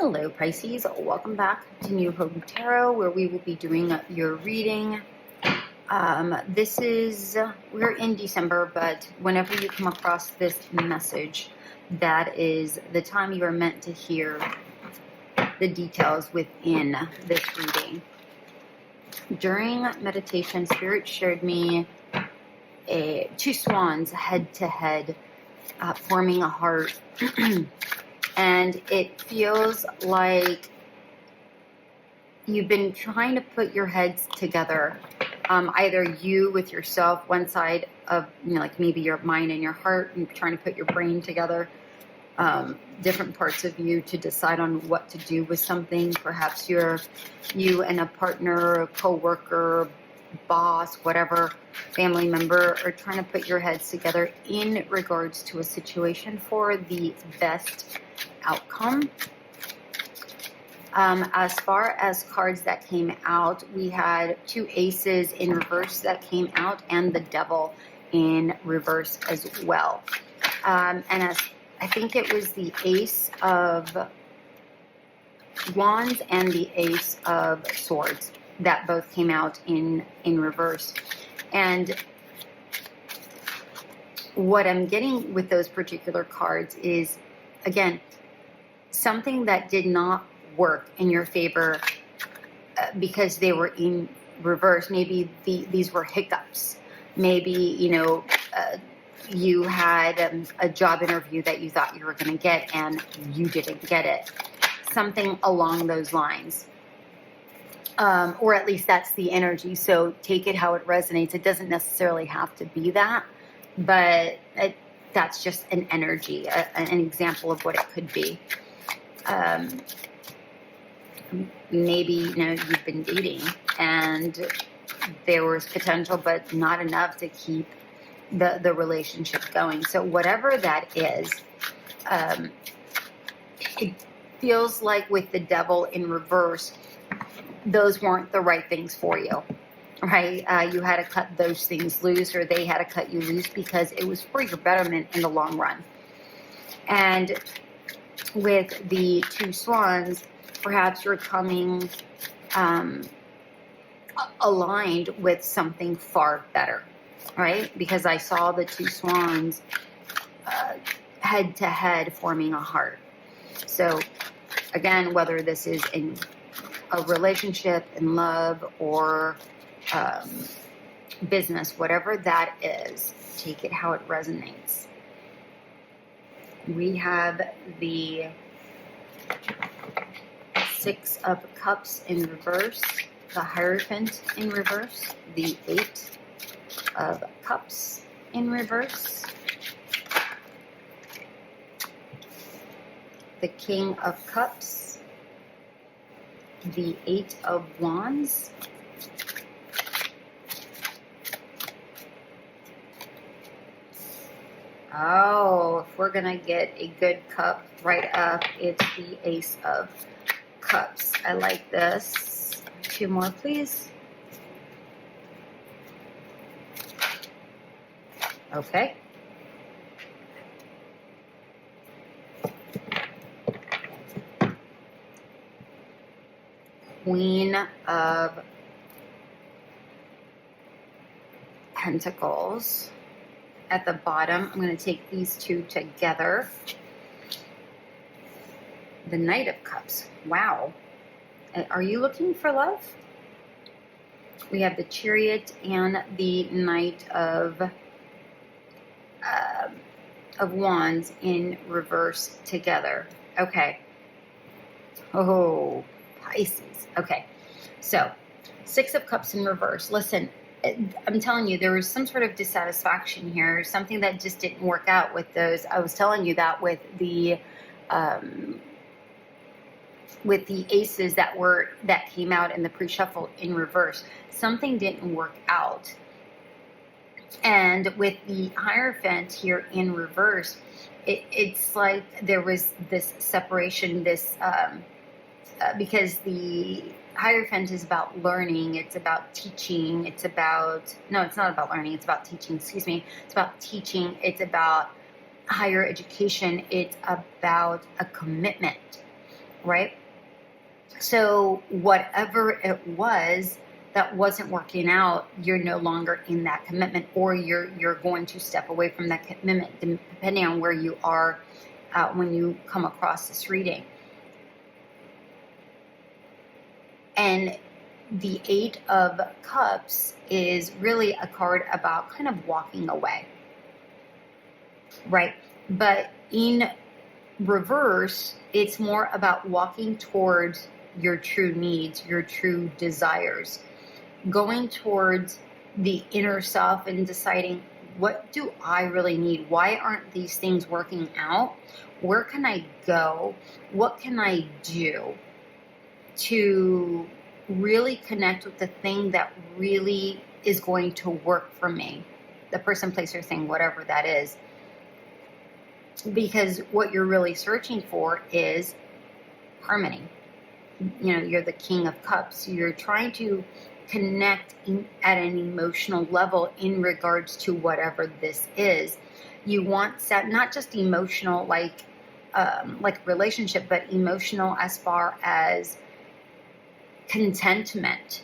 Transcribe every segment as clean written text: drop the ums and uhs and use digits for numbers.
Hello Pisces, welcome back to New Hope Tarot, where we will be doing your reading. We're in December, but whenever you come across this message, that is the time you are meant to hear the details within this reading. During meditation, Spirit showed me two swans head to head, forming a heart. And it feels like you've been trying to put your heads together, either you with yourself, one side of, like maybe your mind and your heart, and trying to put your brain together, different parts of you to decide on what to do with something. Perhaps you and a partner, a co-worker, boss, whatever, family member are trying to put your heads together in regards to a situation for the best outcome. As far as cards that came out, we had two aces in reverse that came out and the devil in reverse as well. And as I think it was the ace of wands and the ace of swords that both came out in reverse. And what I'm getting with those particular cards is, again, something that did not work in your favor because they were in reverse. Maybe these were hiccups. Maybe, you had a job interview that you thought you were going to get and you didn't get it. Something along those lines. Or at least that's the energy. So take it how it resonates. It doesn't necessarily have to be that, but that's just an energy, an example of what it could be. Maybe, you've been dating and there was potential, but not enough to keep the relationship going. So whatever that is, it feels like with the devil in reverse, those weren't the right things for you, right? You had to cut those things loose, or they had to cut you loose because it was for your betterment in the long run. And with the two swans, perhaps you're coming aligned with something far better, right? Because I saw the two swans head to head forming a heart. So again, whether this is in a relationship, in love, or business, whatever that is, take it how it resonates. We have the Six of Cups in reverse, the Hierophant in reverse, the Eight of Cups in reverse, the King of Cups, the Eight of Wands, oh, if we're gonna get a good cup right up, it's the Ace of Cups. I like this. Two more, please. Okay. Queen of Pentacles at the bottom. I'm going to take these two together. The Knight of Cups. Wow. Are you looking for love? We have the Chariot and the Knight of Wands in reverse together. Okay. Oh, Pisces. Okay. So, Six of Cups in reverse. Listen, I'm telling you, there was some sort of dissatisfaction here, something that just didn't work out with those. I was telling you that with the aces that came out in the pre-shuffle in reverse, something didn't work out. And with the Hierophant here in reverse, it's like there was this separation, because the Hierophant is about learning, it's about teaching, it's not about learning, it's about teaching, it's about teaching, it's about higher education, it's about a commitment. right? So whatever it was that wasn't working out, you're no longer in that commitment, or you're going to step away from that commitment, depending on where you are when you come across this reading. And the Eight of Cups is really a card about kind of walking away, right? But in reverse, it's more about walking towards your true needs, your true desires, going towards the inner self and deciding, what do I really need? Why aren't these things working out? Where can I go? What can I do to really connect with the thing that really is going to work for me? The person, place, or thing, whatever that is. Because what you're really searching for is harmony. You know, you're the King of Cups. You're trying to connect at an emotional level in regards to whatever this is. You want not just emotional like relationship, but emotional as far as contentment.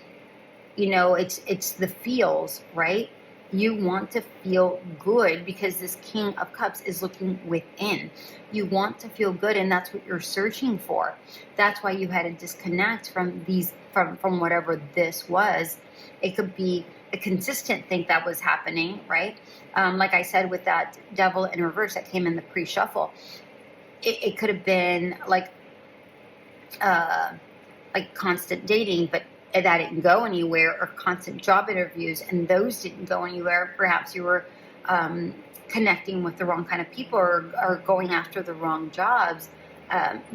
You know, it's the feels, right? You want to feel good because this King of Cups is looking within. You want to feel good, and that's what you're searching for. That's why you had to disconnect from from whatever this was. It could be a consistent thing that was happening, right? Like I said, with that Devil in reverse that came in the pre-shuffle, it could have been like constant dating, but that didn't go anywhere, or constant job interviews and those didn't go anywhere. Perhaps you were connecting with the wrong kind of people, or going after the wrong jobs.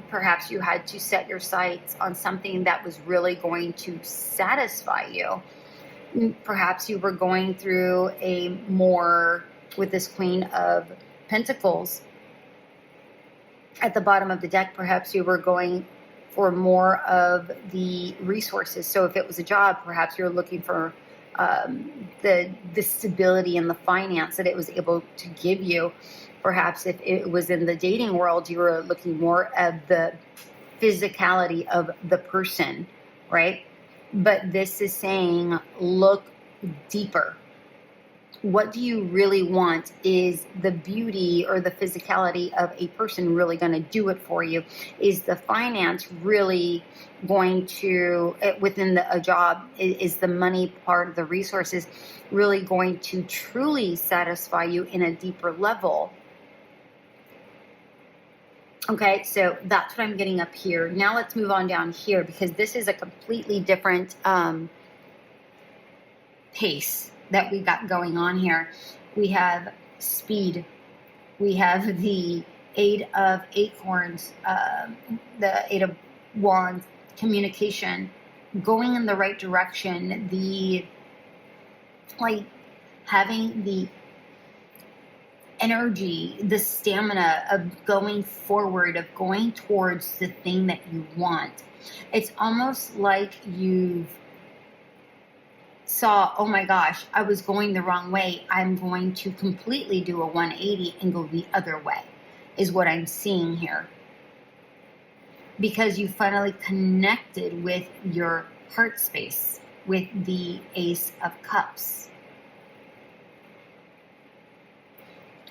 Perhaps you had to set your sights on something that was really going to satisfy you. Perhaps you were going through a more, with this Queen of Pentacles at the bottom of the deck, perhaps you were going for more of the resources. So if it was a job, perhaps you're looking for the stability and the finance that it was able to give you. Perhaps if it was in the dating world, you were looking more at the physicality of the person, right? But this is saying, look deeper. What do you really want? Is the beauty or the physicality of a person really going to do it for you? Is the finance really going to, within a job, is the money part of the resources really going to truly satisfy you in a deeper level? Okay, so that's what I'm getting up here. Now let's move on down here, because this is a completely different pace that we got going on here. We have speed. We have the Eight of Acorns, the Eight of Wands, communication, going in the right direction, having the energy, the stamina of going forward, of going towards the thing that you want. It's almost like you've saw, oh my gosh, I was going the wrong way. I'm going to completely do a 180 and go the other way, is what I'm seeing here. Because you finally connected with your heart space, with the Ace of Cups.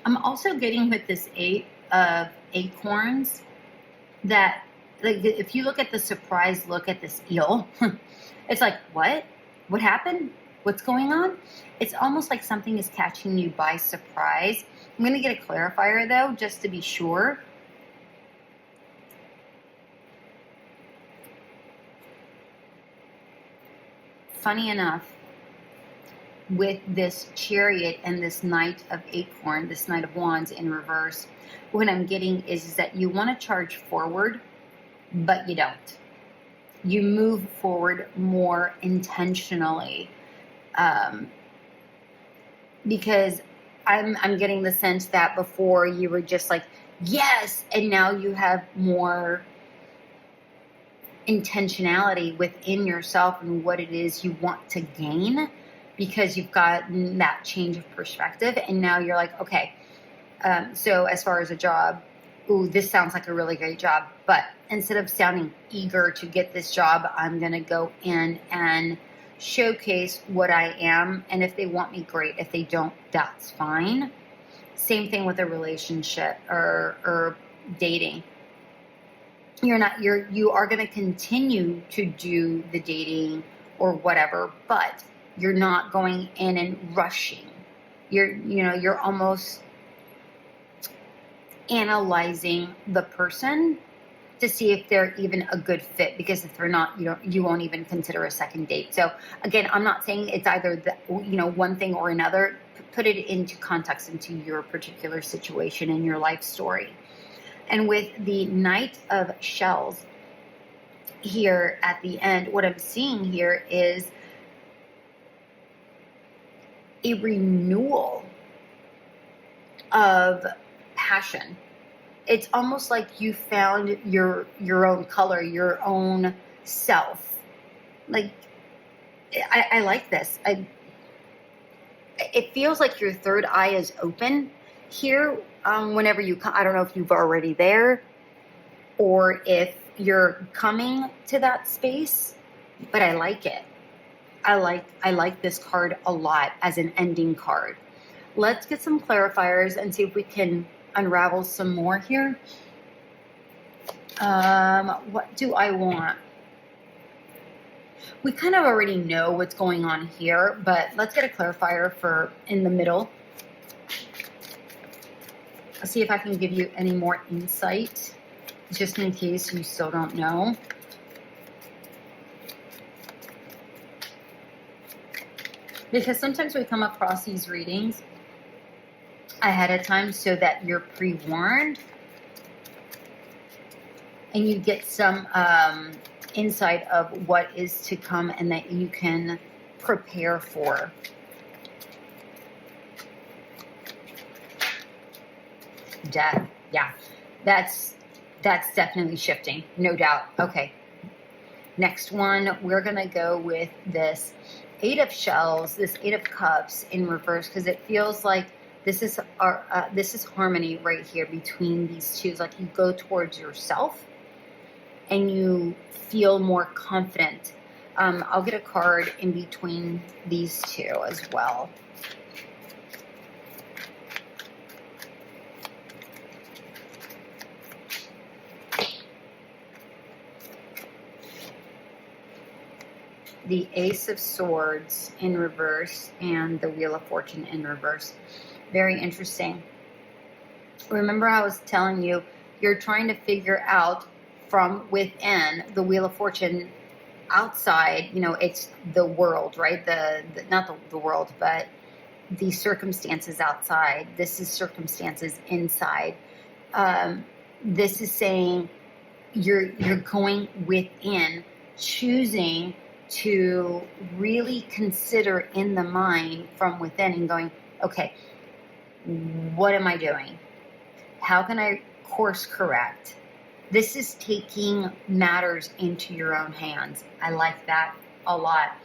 I'm also getting with this Eight of Acorns that, like, if you look at the surprise look at this eel, it's like, what? What happened? What's going on? It's almost like something is catching you by surprise. I'm going to get a clarifier, though, just to be sure. Funny enough, with this Chariot and this Knight of Acorn, this Knight of Wands in reverse, what I'm getting is that you want to charge forward, but you don't. You move forward more intentionally, because I'm getting the sense that before you were just like, yes, and now you have more intentionality within yourself and what it is you want to gain, because you've gotten that change of perspective, and now you're like, okay, so as far as a job, ooh, this sounds like a really great job, but instead of sounding eager to get this job, I'm going to go in and showcase what I am. And if they want me, great. If they don't, that's fine. Same thing with a relationship or dating. You are going to continue to do the dating or whatever, but you're not going in and rushing. You're almost analyzing the person to see if they're even a good fit, because if they're not, you won't even consider a second date. So again, I'm not saying it's either one thing or another. Put it into context, into your particular situation and your life story. And with the Knight of Shells here at the end, what I'm seeing here is a renewal of passion. It's almost like you found your own color, your own self. Like, I like this. It feels like your third eye is open here. Whenever you come, I don't know if you've already there or if you're coming to that space, but I like it. I like this card a lot as an ending card. Let's get some clarifiers and see if we can unravel some more here. What do I want? We kind of already know what's going on here, but let's get a clarifier for in the middle. I'll see if I can give you any more insight, just in case you still don't know. Because sometimes we come across these readings ahead of time so that you're pre-warned and you get some insight of what is to come and that you can prepare for. Death. Yeah, that's definitely shifting, no doubt. Okay, next one, we're gonna go with this Eight of Shells, this Eight of Cups in reverse, because it feels like this is harmony right here between these two. It's like you go towards yourself and you feel more confident. I'll get a card in between these two as well. The Ace of Swords in reverse and the Wheel of Fortune in reverse. Very interesting. Remember, I was telling you, you're trying to figure out from within. The Wheel of Fortune outside, it's the world, right? Not the world, but the circumstances outside. This is circumstances inside. This is saying you're going within, choosing to really consider in the mind from within and going, okay, what am I doing? How can I course correct? This is taking matters into your own hands. I like that a lot.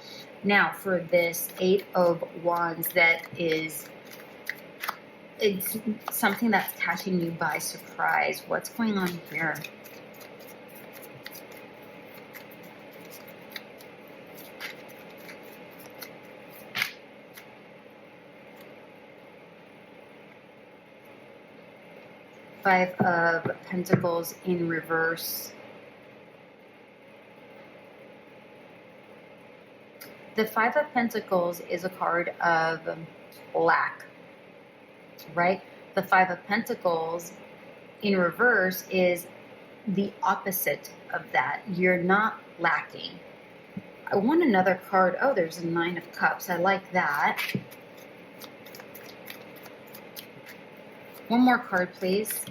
Now for this Eight of Wands, it's something that's catching you by surprise. What's going on here? Five of Pentacles in reverse. The Five of Pentacles is a card of lack, right? The Five of Pentacles in reverse is the opposite of that. You're not lacking. I want another card. Oh, there's a Nine of Cups. I like that. One more card, please.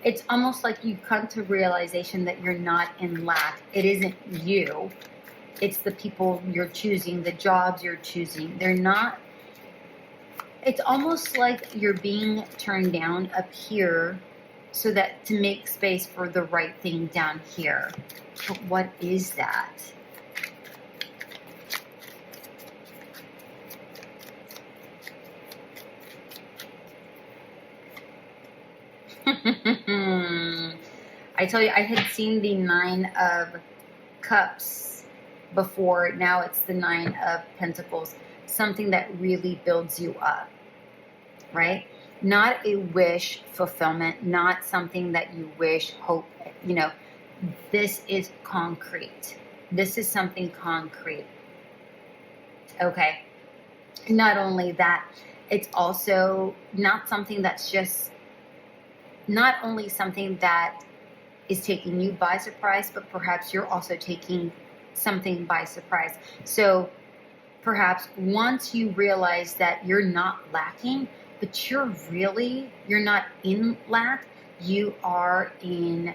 It's almost like you come to realization that you're not in lack. It isn't you. It's the people you're choosing, the jobs you're choosing. They're not. It's almost like you're being turned down up here so that to make space for the right thing down here. But what is that? I tell you, I had seen the 9 of Cups before. Now it's the 9 of Pentacles. Something that really builds you up, right? Not a wish fulfillment, not something that you wish, hope, this is concrete. This is something concrete. Okay. Not only that, it's also not something that's just, not only something that is taking you by surprise, but perhaps you're also taking something by surprise. So perhaps once you realize that you're not lacking, but you're not in lack, you are in,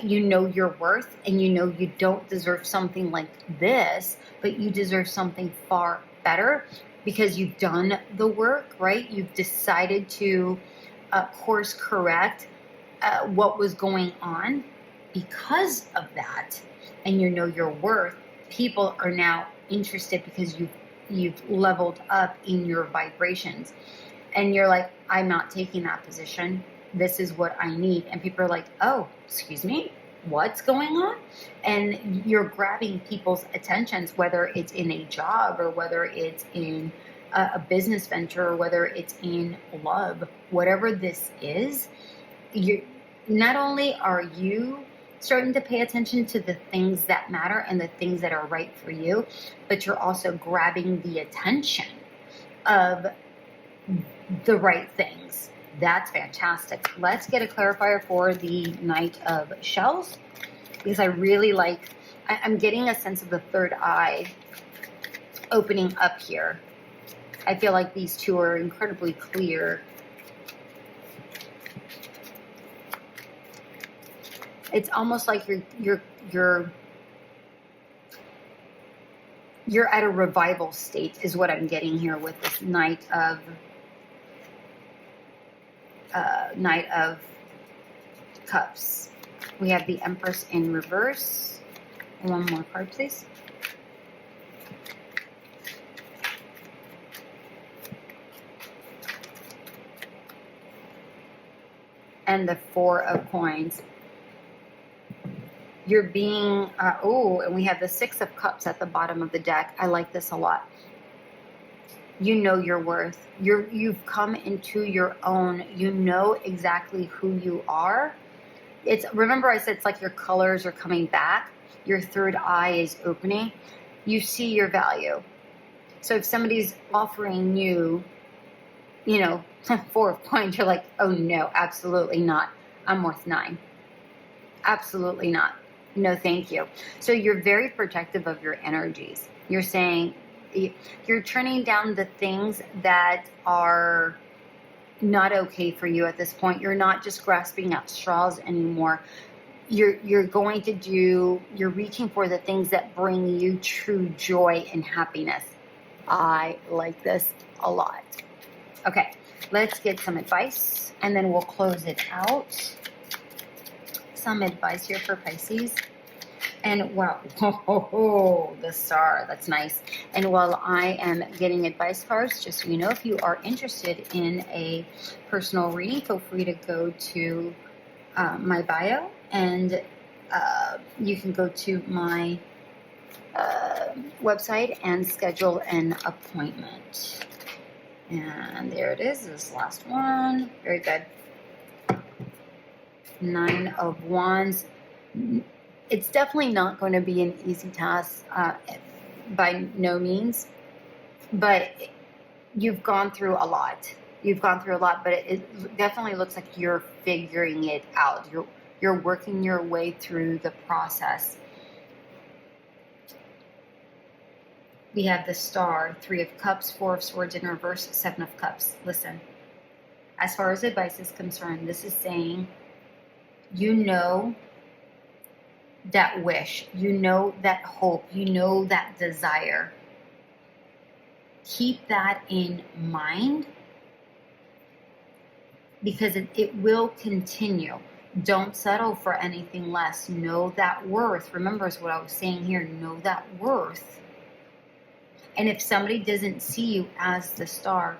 you know your worth, and you know you don't deserve something like this, but you deserve something far better because you've done the work, right? You've decided to course correct what was going on because of that, and you know your worth. People are now interested because you've leveled up in your vibrations, and you're like, I'm not taking that position. This is what I need. And people are like, oh, excuse me, what's going on? And you're grabbing people's attentions, whether it's in a job or whether it's in a business venture or whether it's in love, whatever this is. You not only are you starting to pay attention to the things that matter and the things that are right for you, but you're also grabbing the attention of the right things. That's fantastic. Let's get a clarifier for the Knight of Shells, because I really like, I'm getting a sense of the third eye opening up here. I feel like these two are incredibly clear. It's almost like you're at a revival state is what I'm getting here with this Knight of Cups. We have the Empress in reverse. One more card, please. And the Four of Coins. You're being, and we have the Six of Cups at the bottom of the deck. I like this a lot. You know your worth. You've come into your own. You know exactly who you are. Remember I said it's like your colors are coming back. Your third eye is opening. You see your value. So if somebody's offering you, 4 of Coins, you're like, oh no, absolutely not. I'm worth 9. Absolutely not. No, thank you. So you're very protective of your energies. You're saying, you're turning down the things that are not okay for you at this point. You're not just grasping at straws anymore. You're reaching for the things that bring you true joy and happiness. I like this a lot. Okay, let's get some advice and then we'll close it out. Some advice here for Pisces. And wow, the Star, that's nice. And while I am getting advice cards, just so you know, if you are interested in a personal reading, feel free to go to my bio, and you can go to my website and schedule an appointment. And there it is, this last one. Very good. 9 of Wands. It's definitely not going to be an easy task, by no means, but you've gone through a lot. But it definitely looks like you're figuring it out. You're working your way through the process. We have the Star, 3 of Cups, 4 of Swords in reverse, 7 of Cups. Listen, as far as advice is concerned, this is saying, you know that wish, you know that hope, you know that desire. Keep that in mind, because it will continue. Don't settle for anything less. Know that worth. Remember, is what I was saying here. Know that worth. And if somebody doesn't see you as the Star,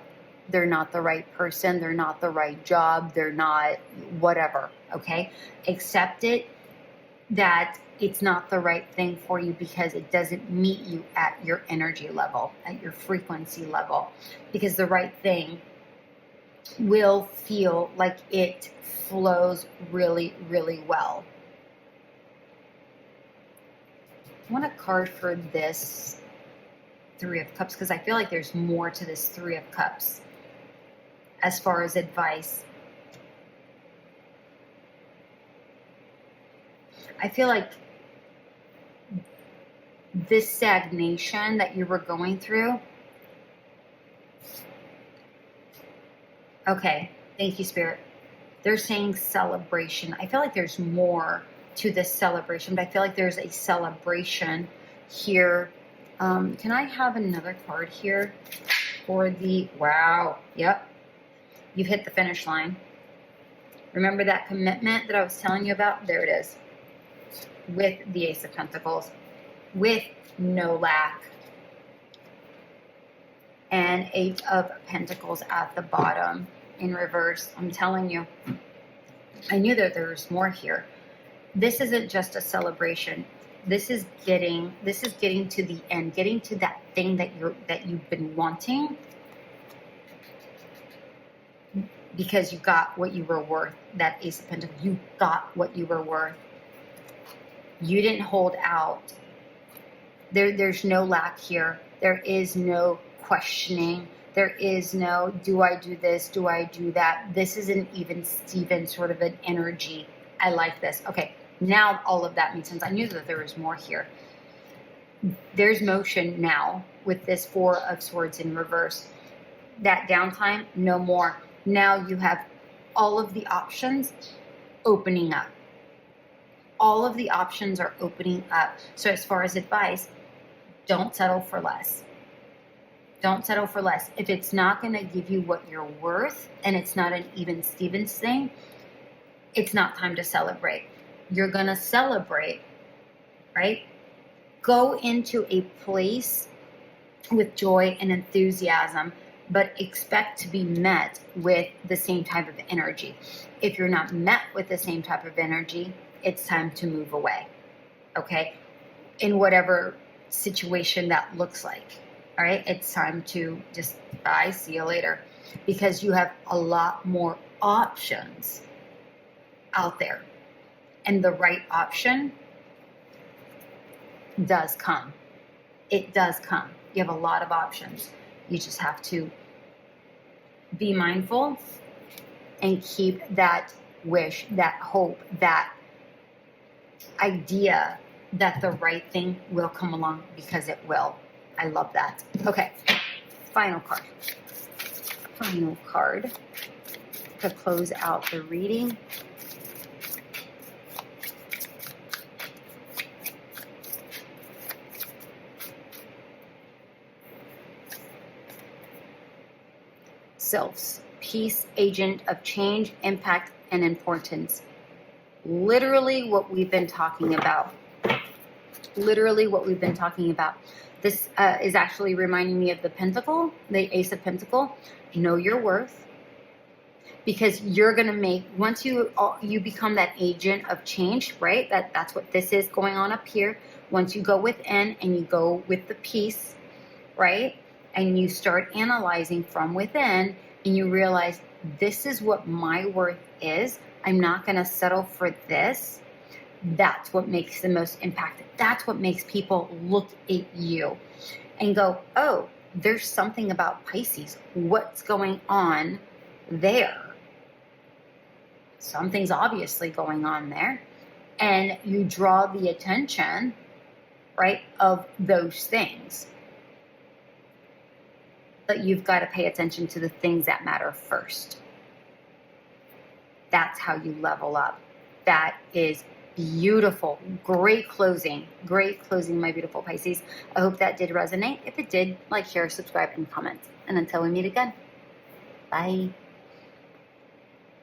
they're not the right person, they're not the right job, they're not whatever, okay? Accept it, that it's not the right thing for you because it doesn't meet you at your energy level, at your frequency level. Because the right thing will feel like it flows really, really well. I want a card for this Three of Cups because I feel like there's more to this Three of Cups as far as advice. I feel like this stagnation that you were going through. Okay, thank you, Spirit. They're saying celebration. I feel like there's more to this celebration, but I feel like there's a celebration here. Can I have another card here for the, wow, yep. You've hit the finish line. Remember that commitment that I was telling you about? There it is. With the Ace of Pentacles, with no lack, and Eight of Pentacles at the bottom in reverse. I'm telling you, I knew that there was more here. This isn't just a celebration. This is getting to the end, getting to that thing that you've been wanting, because you got what you were worth. That Ace of Pentacles, you got what you were worth. You didn't hold out. There's no lack here. There is no questioning. There is no, do I do this? Do I do that? This is an even Steven sort of an energy. I like this. Okay, now all of that makes sense. I knew that there was more here. There's motion now with this Four of Swords in reverse. That downtime, no more. Now you have all of the options opening up. All of the options are opening up. So as far as advice, don't settle for less. Don't settle for less. If it's not going to give you what you're worth and it's not an even Stevens thing, it's not time to celebrate. You're going to celebrate, right? Go into a place with joy and enthusiasm, but expect to be met with the same type of energy. If you're not met with the same type of energy, it's time to move away, okay? In whatever situation that looks like, all right? It's time to just bye, see you later, because you have a lot more options out there. And the right option does come. It does come. You have a lot of options. You just have to be mindful and keep that wish, that hope, that idea that the right thing will come along, because it will. I love that. Okay, final card. Final card to close out the reading. Sylphs, peace, agent of change, impact, and importance. Literally what we've been talking about. Literally what we've been talking about. This is actually reminding me of the Pentacle, the Ace of Pentacle. Know your worth, because you're going to make, once you become that agent of change, right? That's what this is going on up here. Once you go within and you go with the peace, right? And you start analyzing from within and you realize, this is what my worth is. I'm not going to settle for this. That's what makes the most impact. That's what makes people look at you and go, oh, there's something about Pisces. What's going on there? Something's obviously going on there. And you draw the attention, right, of those things. But you've got to pay attention to the things that matter first. That's how you level up. That is beautiful. Great closing, my beautiful Pisces. I hope that did resonate. If it did, like, share, subscribe, and comment. And until we meet again, bye.